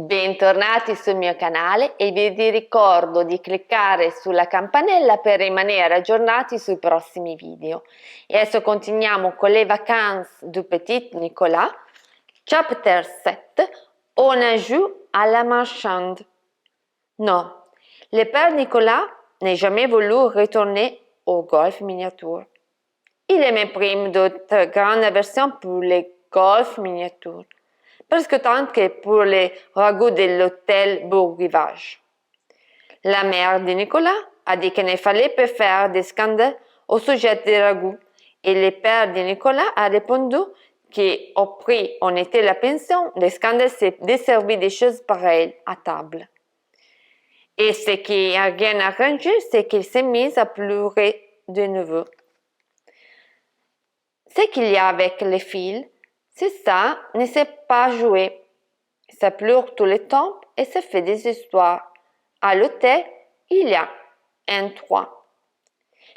Bentornati sul mio canale e vi ricordo di cliccare sulla campanella per rimanere aggiornati sui prossimi video. E adesso continuiamo con les vacances du petit Nicolas, chapitre 7, on a joué à la marchande. Non, le père Nicolas n'a jamais voulu retourner au golf miniature. Il m'imprime d'autres grandes aversions pour les golf miniatures, presque tant que pour les ragoûts de l'hôtel Bourg-Rivage. La mère de Nicolas a dit qu'il ne fallait pas faire des scandales au sujet des ragoûts, et le père de Nicolas a répondu qu'au prix où était la pension, les scandales c'est de servir des choses pareilles à table. Et ce qui a rien arrangé, c'est qu'il s'est mis à pleurer de nouveau. Ce qu'il y a avec les filles, c'est ça, ne sait pas jouer. Ça pleure tout le temps et ça fait des histoires. À l'hôtel, il y a trois.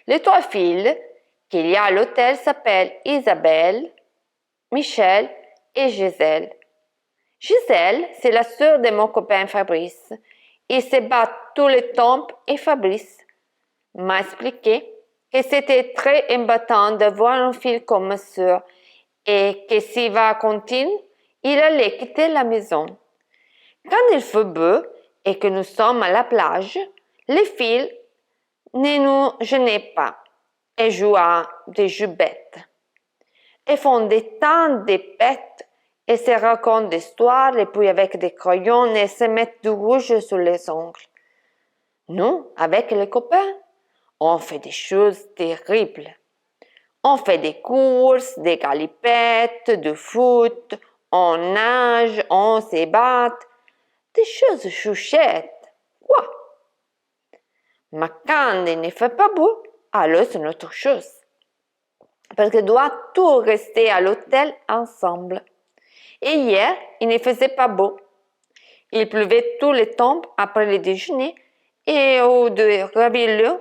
Les trois filles qu'il y a à l'hôtel s'appellent Isabelle, Michel et Gisèle. Gisèle, c'est la sœur de mon copain Fabrice. Ils se battent tout le temps et Fabrice m'a expliqué que c'était très embêtant d'avoir une fille comme ma sœur et que s'il va continuer, il allait quitter la maison. Quand il fait beau et que nous sommes à la plage, les filles ne nous gênent pas et jouent à des jeux bêtes. Elles font des tas de bêtes et se racontent des histoires et puis avec des crayons elles se mettent du rouge sur les ongles. Nous, avec les copains, on fait des choses terribles. On fait des courses, des galipettes, du foot, on nage, on se bat, des choses chouchettes. Quoi? Mais quand il ne fait pas beau, alors c'est une autre chose. Parce qu'on doit tout rester à l'hôtel ensemble. Et hier, il ne faisait pas beau. Il pleuvait tout le temps après le déjeuner et au de ravilleux,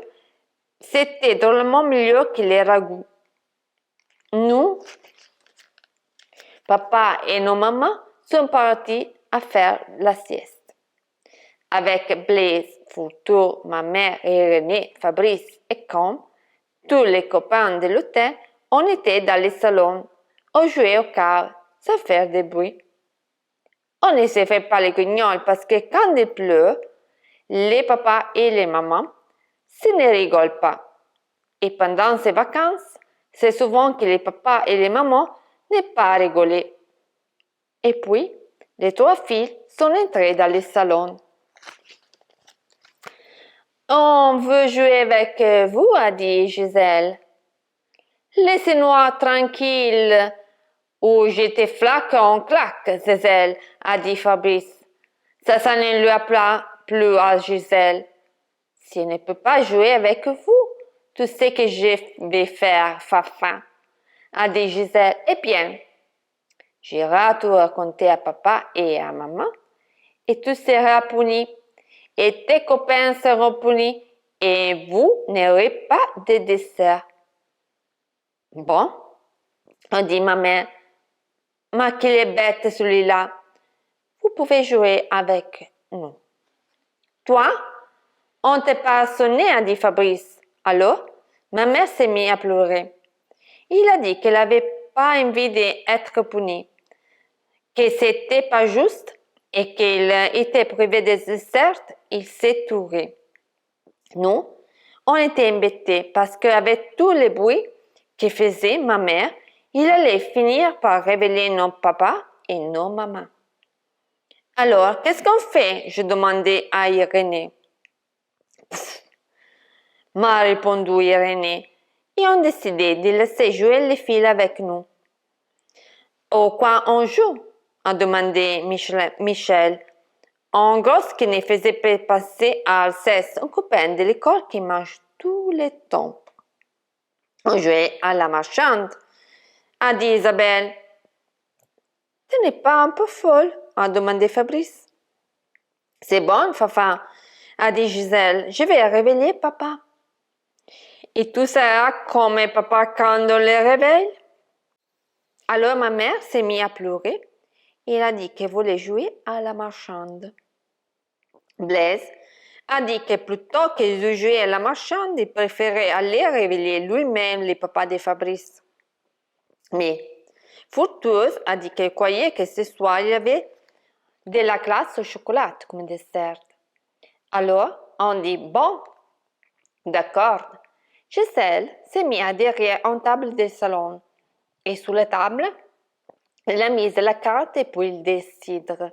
c'était drôlement mieux que les ragoûts. Nous, papa et nos mamans sont partis à faire la sieste. Avec Blaise, Foutour, ma mère et René, Fabrice et Com, tous les copains de l'hôtel, on était dans les salons. On jouait aux cartes, sans faire de bruit. On ne se fait pas les guignols parce que quand il pleut, les papas et les mamans, se ne rigolent pas. Et pendant ces vacances, c'est souvent que les papas et les mamans n'aient pas rigolé. Et puis, les trois filles sont entrées dans le salon. On veut jouer avec vous, a dit Gisèle. Laissez-nous tranquille, ou je te flaque en claque, Gisèle, a dit Fabrice. Ça ne lui a plu à Gisèle. Si elle ne peut pas jouer avec vous, tout ce que je vais faire, Fafa, a dit Gisèle. Eh bien, j'irai tout raconter à papa et à maman, et tu seras puni, et tes copains seront punis, et vous n'aurez pas de dessert. Bon, a dit ma mère, mais qu'il est bête celui-là. Vous pouvez jouer avec nous. Toi, on ne t'a pas sonné, a dit Fabrice. Alors, ma mère s'est mise à pleurer. Il a dit qu'elle n'avait pas envie d'être punie, que c'était pas juste et qu'il était privé des desserts, il s'est touré. Nous, on était embêtés parce qu'avec tous les bruits que faisait ma mère, il allait finir par révéler nos papas et nos mamans. Alors, qu'est-ce qu'on fait? Je demandais à Irénée. M'a répondu Irénée, et on décidait de laisser jouer les filles avec nous. Au quoi on joue? A demandé Michel, un gosse qui ne faisait pas passer à Alceste, un copain de l'école qui mange tout le temps. On jouait à la marchande, a dit Isabelle. Tu n'es pas un peu folle? A demandé Fabrice. C'est bon, Fafa, a dit Gisèle. Je vais réveiller papa. Et tout sera comme papa quand on le réveille. Alors ma mère s'est mise à pleurer Il a dit qu'il voulait jouer à la marchande. Blaise a dit que plutôt que de jouer à la marchande, il préférait aller réveiller lui-même les papas de Fabrice. Mais Fructueuse a dit qu'elle croyait que ce soir il y avait de la glace au chocolat comme dessert. Alors, on dit bon, d'accord. Gisèle s'est mise à derrière une table de salon et sous la table, elle a mis la carte et puis le cidre.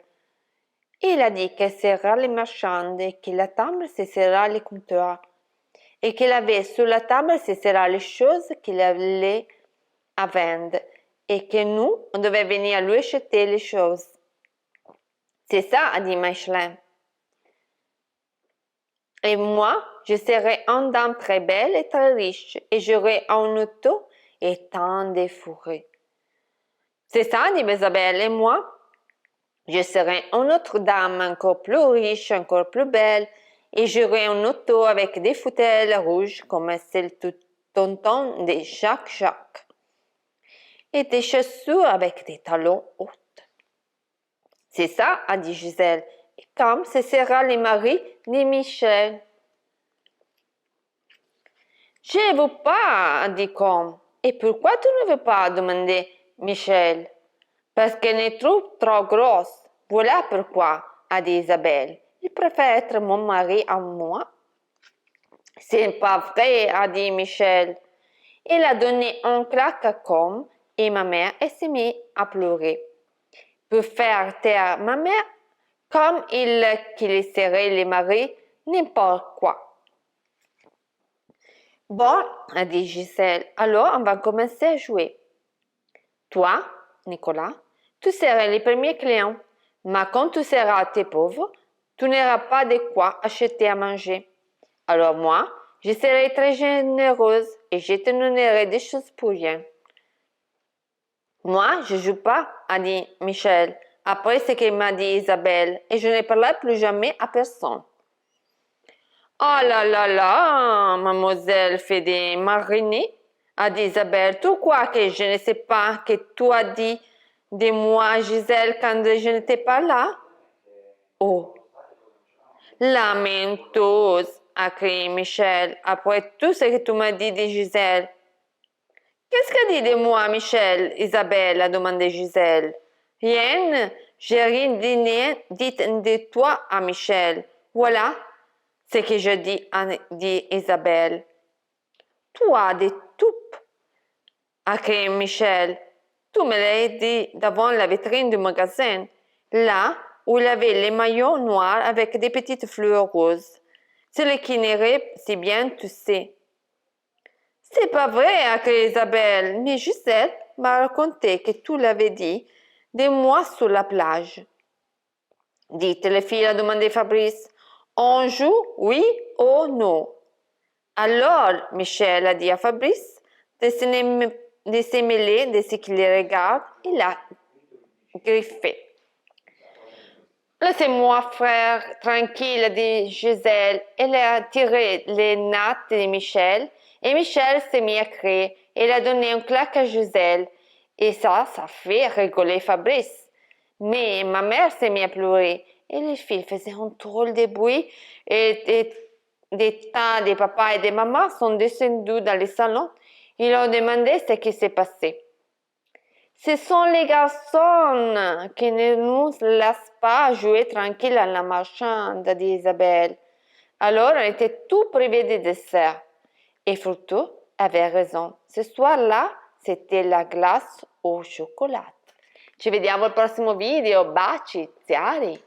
Il a dit que sera les marchands et que la table ce sera les compteurs et qu'il avait sur la table ce sera les choses qu'il allait à vendre et que nous, on devait venir lui acheter les choses. C'est ça, a dit Michelin. Et moi, je serai une dame très belle et très riche, et j'aurai un auto et tant de fourrures. C'est ça, dit Isabelle, et moi, je serai une autre dame encore plus riche, encore plus belle, et j'aurai une auto avec des fauteuils rouges comme celle de tonton de Jacques, et des chaussures avec des talons hauts. C'est ça, a dit Gisèle, et comme ce sera le mari de Michel. Je ne veux pas, a dit Com. Et pourquoi tu ne veux pas, demandait Michel. Parce qu'elle est trop grosse. Voilà pourquoi, a dit Isabelle. Il préfère être mon mari à moi. C'est pas vrai, a dit Michel. Il a donné un claque à Com et ma mère s'est mise à pleurer. Pour faire taire ma mère, comme qu'il serait le mari, n'importe quoi. Bon, a dit Gisèle, alors on va commencer à jouer. Toi, Nicolas, tu seras le premier client, mais quand tu seras très pauvre, tu n'auras pas de quoi acheter à manger. Alors moi, je serai très généreuse et je te donnerai des choses pour rien. Moi, je ne joue pas, a dit Michel, après ce que m'a dit Isabelle, et je ne parlerai plus jamais à personne. Oh là là là, mademoiselle fait des marinés, a dit Isabelle. Tu crois que je ne sais pas que tu as dit de moi, Gisèle, quand je n'étais pas là? Oh, la menteuse, a crié Michel, après tout ce que tu m'as dit de Gisèle. Qu'est-ce qu'a dit de moi, Michel? Isabelle a demandé Gisèle. Rien, j'ai rien dit de toi à Michel. Voilà ce que je dis, dit Isabelle. Toi, des toupes, a crié Michel. Tu me l'as dit devant la vitrine du magasin, là où il y avait les maillots noirs avec des petites fleurs roses. C'est le qui n'irait si bien, tu sais. C'est pas vrai, a crié Isabelle, mais Gisèle m'a raconté que tu l'avais dit de moi sur la plage. Dites les filles, a demandé Fabrice. On joue, oui ou non? Alors, Michel a dit à Fabrice de se mêler de ce qu'il regarde, il a griffé. Laissez-moi, frère, tranquille, a dit Gisèle. Elle a tiré les nattes de Michel et Michel s'est mis à crier. Elle a donné un claque à Gisèle et ça fait rigoler Fabrice. Mais ma mère s'est mise à pleurer et les filles faisaient un drôle de bruit et des tas de papas et de mamans sont descendus dans le salon. Ils ont demandé ce qui s'est passé. Ce sont les garçons qui ne nous laissent pas jouer tranquille à la marchande, dit Isabelle. Alors, on était tout privés de dessert. Et Fructueux avait raison. Ce soir-là, c'était la glace au chocolat. Ci vediamo al prossimo video. Baci, ziari!